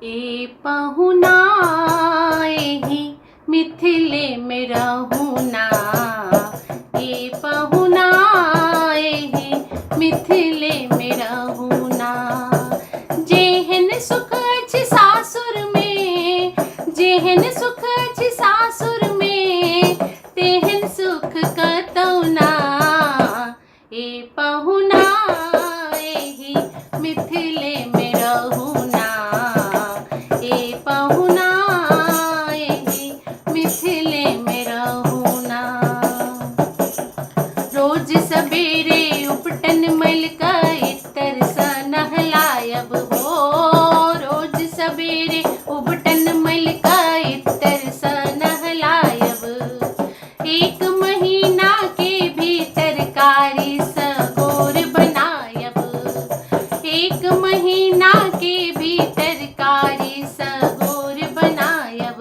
ए पहुना एहि मिथिले में रहुना, ए पहुना एहि मिथिले में रहुना। जेहन सुख अछि सासुर में, जेहन सुख अछि सासुर में, तेहन सुख कतौ ना। ए पहुना एहि मिथिले में रहुना, ए पहुना एहि मिथिले में रहुना। रोज सबेरे उपटन मल क इतर स नहलायब हो, रोज सबेरे उपटन मल क इतर स नहलायब। एक महीना के भीतर कारी स गोर बनायब, एक महीना के भीतर कारी स गोर बनायब।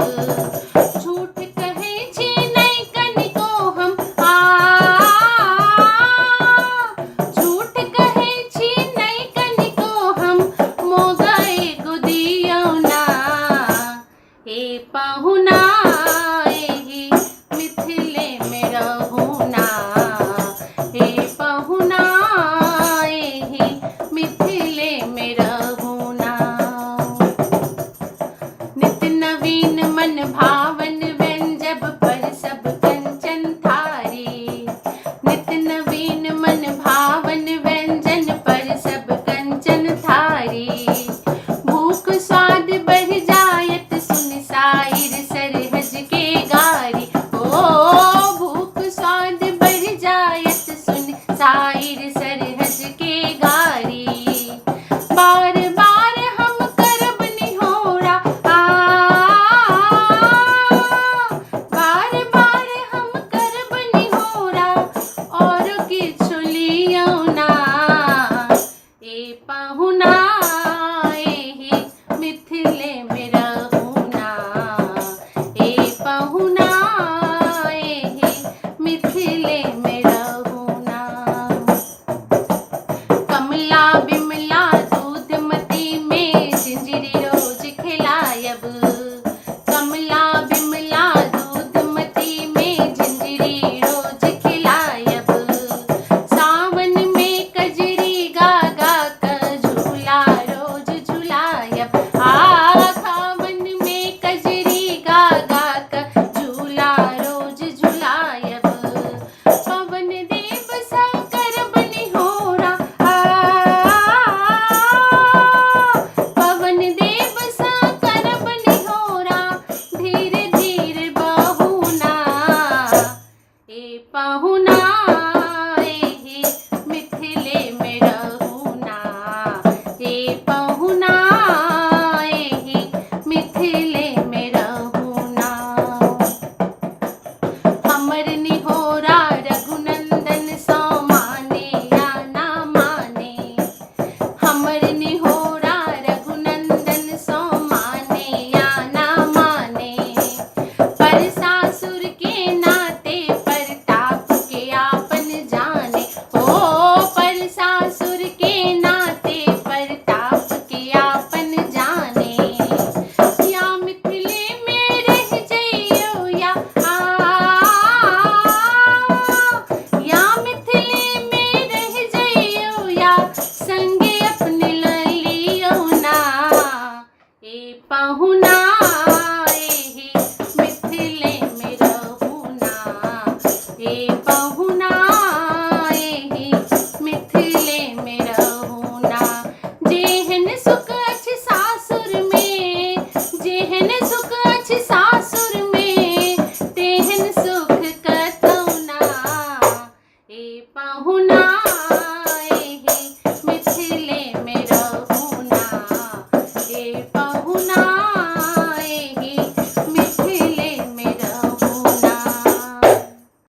झूठ कहै छी नहीं कनिको हम, झूठ कहै छी नहीं कनिको हम, मोगा एगो दियौ ना। ए पहुना एहि मिथिले में रहुना, ए पहुना एहि मिथिले में रहुना। नित नवीन मन भावन व्यंजब पर सब कंचन थारी, नित नवीन मन भावन व्यंजन पर सब कंचन थारी। भूख स्वाद बढ़ जायत सुन साइर सरहज के गारी, ओ भूख स्वाद बढ़ जायत सुन साइर सरहज के गारी। बार बार हम करब निहोरा, बार बार हम करब निहोरा, और किछु लियौ ना। ए पहुना एहि मिथिले में रहुना, ए पहुना एहि मिथिले में रहुना। कमला बिमला दूधमती में जिंजरी रोज खिलायब, कमला बिमला दूधमती में जिंजरी रोज खिलायब। सावन में कजरी गा गा क झूला रोज झुलायब, सावन में कजरी गा गा क झूला रोज झुलायब। पवन देव सा करब निहोरा, पवन देव सा करब निहोरा, धीरे धीरे बहुना। ए पहुना एहि मिथिले में रहुना, ए पहुना एहि मिथिले में रहुना। हमर निहोरा रघुनंदन सो माने या ना माने, हमर निहोरा रघुनंदन सो माने या ना माने। पर सासुर के नाते प्रताप के आपन जाने, ओ पर सासुर के नाते प्रताप के आपन जाने। या मिथिले में रह जइयो या या मिथिले में रह जइयो या संगे अपने लियौ ना। ए पहुना